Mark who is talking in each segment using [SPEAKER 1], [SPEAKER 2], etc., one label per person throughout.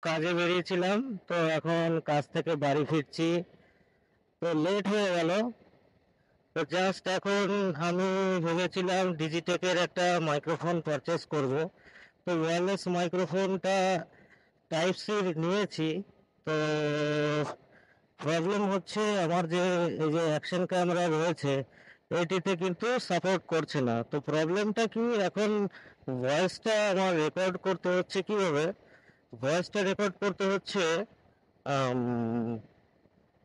[SPEAKER 1] কাজে বেরিয়েছিলাম, তো এখন কাজ থেকে বাড়ি ফিরছি, তো লেট হয়ে গেল। তো জাস্ট এখন আমি ভেবেছিলাম ডিজিটেকের একটা মাইক্রোফোন পারচেস করব। তো ওয়্যারলেস মাইক্রোফোনটা টাইপ সি নিয়েছি। তো প্রবলেম হচ্ছে আমার যে এই যে অ্যাকশন ক্যামেরা রয়েছে এটিতে কিন্তু সাপোর্ট করছে না। তো প্রবলেমটা কি, এখন ভয়েসটা আমার রেকর্ড করতে হচ্ছে কিভাবে, ভয়েসটা রেকর্ড করতে হচ্ছে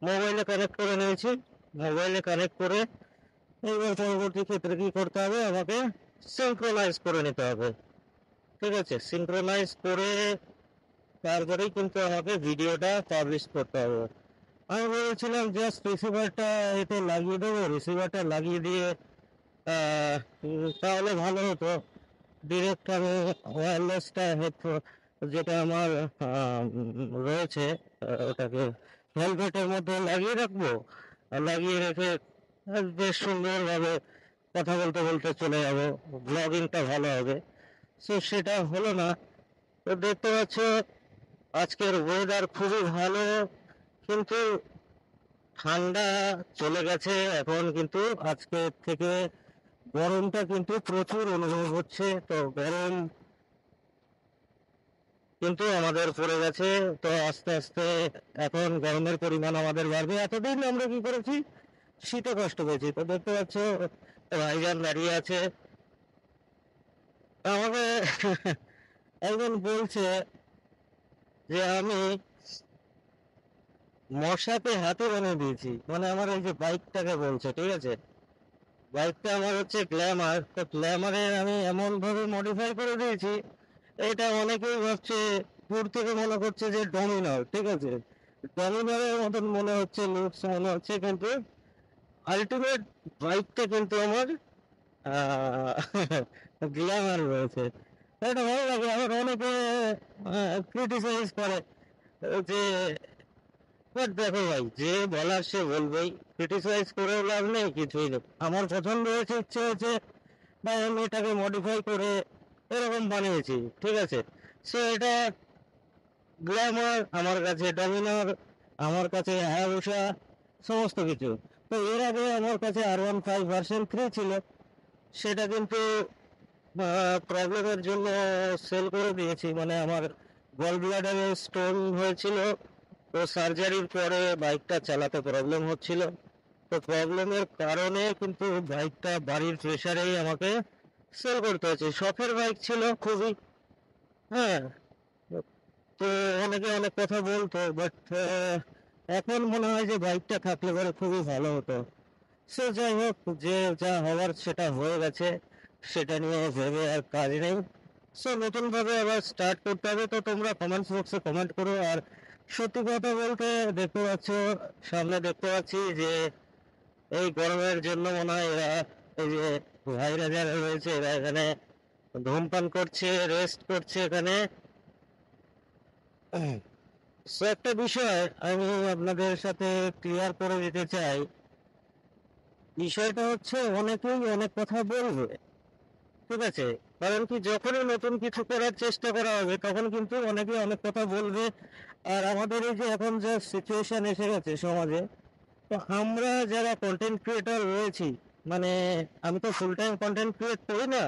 [SPEAKER 1] মোবাইলে কানেক্ট করে নিয়েছি। মোবাইলে কানেক্ট করে এবার পরবর্তী ক্ষেত্রে কি করতে হবে, আমাকে সিঙ্ক্রোনাইজ করে নিতে হবে। ঠিক আছে, সিঙ্ক্রোনাইজ করে তারপরেই কিন্তু আমাকে ভিডিওটা পাবলিশ করতে হবে। আমি বলেছিলাম জাস্ট রিসিভারটা এতে লাগিয়ে দেবো, রিসিভারটা লাগিয়ে দিয়ে তাহলে ভালো হতো। ডিরেক্ট আমি ওয়্যারলেসটা হেডফোন যেটা আমার রয়েছে, ওটাকে হেলমেটের মধ্যে লাগিয়ে রাখবো, আর লাগিয়ে রেখে বেশ সুন্দরভাবে কথা বলতে বলতে চলে যাবো, ব্লগিংটা ভালো হবে। সো সেটা হলো না। তো দেখতে পাচ্ছ আজকের ওয়েদার খুবই ভালো, কিন্তু ঠান্ডা চলে গেছে। এখন কিন্তু আজকে থেকে গরমটা কিন্তু প্রচুর অনুভব হচ্ছে। তো গরম কিন্তু আমাদের পড়ে গেছে। তো আস্তে আস্তে এখন গরমের পরিমাণ আমাদের বাড়বে। এতদিন আমরা কি করেছি, শীতে কষ্ট পেয়েছি। তো দেখতে পাচ্ছ ভাইজান দাঁড়িয়ে আছে। আমাকে একজন বলছে যে আমি মশাকে হাতে বানিয়ে দিয়েছি, মানে আমার এই যে বাইকটাকে বলছে। ঠিক আছে, বাইকটা আমার হচ্ছে গ্ল্যামার। তো গ্ল্যামারে আমি এমন ভাবে মডিফাই করে দিয়েছি, এটা অনেকেই ভাবছে, দূর থেকে মনে করছে যে ডমিনার। ঠিক আছে, ডমিনারের মতন মনে হচ্ছে, লুকস মনে হচ্ছে, কিন্তু আলটিমেট বাইকটা কিন্তু আমার গ্ল্যামার রয়েছে। এটা ভালো লাগে। আবার অনেকে ক্রিটিসাইজ করে যে, বাট দেখো ভাই, যে বলার সে বলবেই, ক্রিটিসাইজ করে লাভ নেই, কিছুই নেই। আমার পছন্দ হয়েছে, ইচ্ছে হয়েছে, ভাই আমি এটাকে মডিফাই করে এরকম বানিয়েছি। ঠিক আছে, সো এটা গ্ল্যামার আমার কাছে, ডমিনার আমার কাছে, হায়াবুসা, সমস্ত কিছু। তো এর আগে আমার কাছে R15 ভার্সন 3 ছিল, সেটা কিন্তু প্রবলেমের জন্য সেল করে দিয়েছি। মানে আমার গল ব্লাডারে স্টোন হয়েছিল, তো সার্জারির পরে বাইকটা চালাতে প্রবলেম হচ্ছিল। তো প্রবলেমের কারণে কিন্তু বাইকটা বাড়ির প্রেসারেই আমাকে সেল করতে হচ্ছে। শখের বাইক ছিল খুবই। হ্যাঁ, তো অনেকে অনেক কথা বলতো, বাট এখন মনে হয় যে বাইকটা থাকলে পরে খুবই ভালো হতো। সে যাই হোক, যে যা হওয়ার সেটা হয়ে গেছে, সেটা নিয়ে ভেবে আর কাজ নেই। সো নতুন ভাবে আবার স্টার্ট করতে হবে। তো তোমরা কমেন্টস বক্সে কমেন্ট করো। আর সত্যি কথা বলতে, দেখতে পাচ্ছ সামনে, দেখতে পাচ্ছি যে এই গরমের জন্য মনে হয় এরা, এই যে ভাইরা যারা রয়েছে, এরা এখানে ধূমপান করছে, রেস্ট করছে এখানে। সো একটা বিষয় আমি আপনাদের সাথে ক্লিয়ার করে দিতে চাই। বিষয়টা হচ্ছে, অনেকেই অনেক কথা বলবে। ঠিক আছে, কারণ কি, যখনই নতুন কিছু করার চেষ্টা করা হবে তখন কিন্তু অনেকে অনেক কথা বলবে। আর আমাদের এই যে এখন যে সিচুয়েশন এসে গেছে সমাজে, তো আমরা যারা কন্টেন্ট ক্রিয়েটর রয়েছি, মানে আমি তো ফুল টাইম কন্টেন্ট ক্রিয়েট করি না।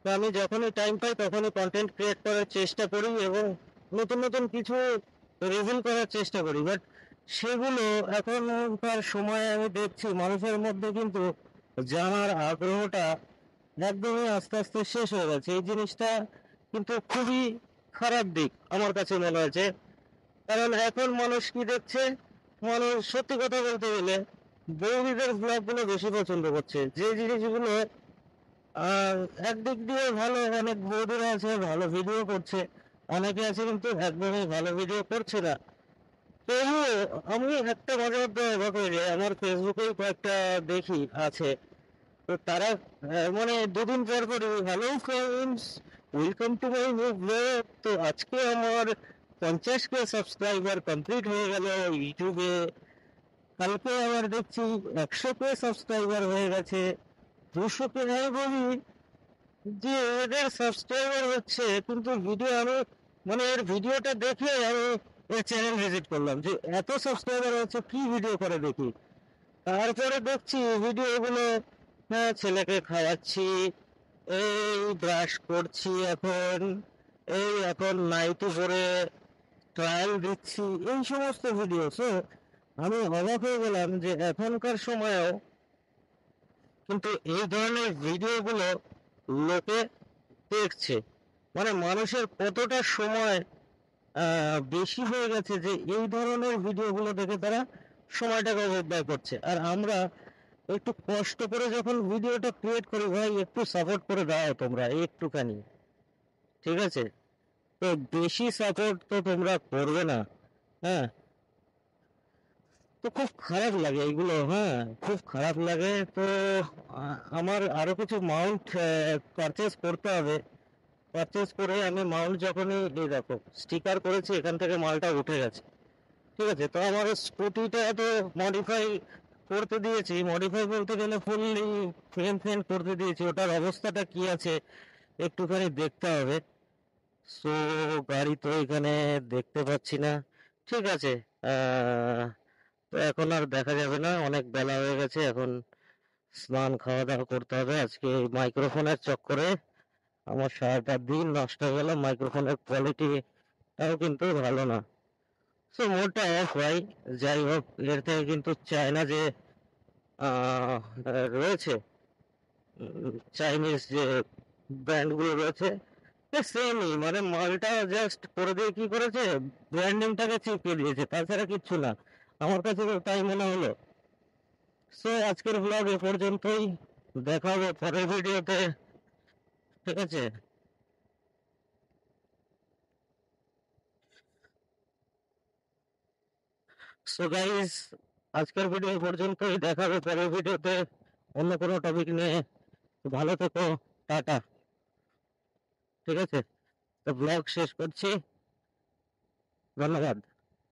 [SPEAKER 1] তো আমি যখনই টাইম পাই তখনই কন্টেন্ট ক্রিয়েট করার চেষ্টা করি এবং নতুন নতুন কিছু রিভিল করার চেষ্টা করি। বাট সেগুলো এখনকার সময়ে আমি দেখছি মানুষের মধ্যে কিন্তু জানার আগ্রহটা একদমই আস্তে আস্তে শেষ হয়ে গেছে। এই জিনিসটা কিন্তু খুবই খারাপ দিক আমার কাছে মনে হয়েছে। কারণ এখন মানুষ কি দেখছে, মানুষ সত্যি কথা বলতে গেলে বৌদিদের ব্লগগুলো বেশি পছন্দ করছে, যে জিনিসগুলো আর একদিক দিয়ে ভালো। অনেক বৌদিরা আছে ভালো ভিডিও করছে, অনেকে আছে কিন্তু একদমই ভালো ভিডিও করছে না। তবুও আমি একটা মাঝে মধ্যে অবাক হয়ে যাই, আমার ফেসবুকেই কয়েকটা দেখি আছে। তো তারা মানে দুদিন পর পরই, hello friends, welcome to my new blog. তো আজকে আমার 50K সাবস্ক্রাইবার কমপ্লিট হয়ে গেল ইউটিউবে। কালকে আবার দেখছি 100K সাবস্ক্রাইবার হয়ে গেছে, 200K। আমি বলি যে এদের সাবস্ক্রাইবার হচ্ছে কিন্তু ভিডিও আমি মানে এর ভিডিওটা দেখে আমি এর চ্যানেল ভিজিট করলাম যে এত সাবস্ক্রাইবার আছে, কি ভিডিও করে দেখি। তারপরে দেখছি ভিডিওগুলো, হ্যাঁ ছেলেকে খাওয়াচ্ছি, এই ব্রাশ করছি এখন, এই এখন নাইটি পরে ট্রায়াল দিচ্ছি, এই সমস্ত ভিডিও। সো আমি অবাক হয়ে গেলাম যে এখনকার সময়েও কিন্তু এই ধরনের ভিডিওগুলো লোকে দেখছে। মানে মানুষের কতটা সময় বেশি হয়ে গেছে যে এই ধরনের ভিডিওগুলো দেখে তারা সময়টাকে অপব্যয় করছে। আর আমরা একটু কষ্ট করে যখন ভিডিওটা ক্রিয়েট করি, ভাই একটু সাপোর্ট করে দাও তোমরা একটুখানি, ঠিক আছে? তো বেশি সাপোর্ট তো তোমরা করবে না, হ্যাঁ। তো খুব খারাপ লাগে এগুলো, হ্যাঁ খুব খারাপ লাগে। তো আমার আরো কিছু মাউন্ট পারচেস করতে হবে। পারচেস করে আমি মাউন্ট যখনই, এই দেখো স্টিকার করেছি, এখান থেকে মালটা উঠে গেছে, ঠিক আছে? তো আমার স্কুটিটা তো মডিফাই করতে দিয়েছি, মডিফাই বলতে গেলে ফুললি ফ্রেম ফ্রেম করতে দিয়েছি, ওটার অবস্থাটা কি আছে একটুখানি দেখতে হবে। সো গাড়ি তো এখানে দেখতে পাচ্ছি না, ঠিক আছে। তো এখন আর দেখা যাবে না, অনেক বেলা হয়ে গেছে, এখন স্নান খাওয়া দাওয়া করতে হবে। আজকে এই মাইক্রোফোনের চক্করে আমার সারাটা দিন নষ্ট হয়ে গেল, মাইক্রোফোনের কোয়ালিটিটাও কিন্তু ভালো না। সো মোডটা অফ ভাই। যাই হোক, এর থেকে কিন্তু চায়না যে রয়েছে, চাইনিজ যে ব্র্যান্ডগুলো রয়েছে, সেমই, মানে মালটা জাস্ট করে দিয়ে কি করেছে, ব্র্যান্ডিংটাকে চিপকে দিয়েছে, তাছাড়া কিচ্ছু না। আমার কাছে তো তাই মনে হলো। সো আজকের ব্লগ এ পর্যন্তই, দেখা হবে পরের ভিডিওতে, ঠিক আছে? সো গাইস, আজকের ভিডিও পর্যন্তই, দেখা হবে পরের ভিডিওতে অন্য কোনো টপিক নিয়ে। ভালো থেকো, টাটা, ঠিক আছে? তো ব্লগ শেষ করছি, ধন্যবাদ।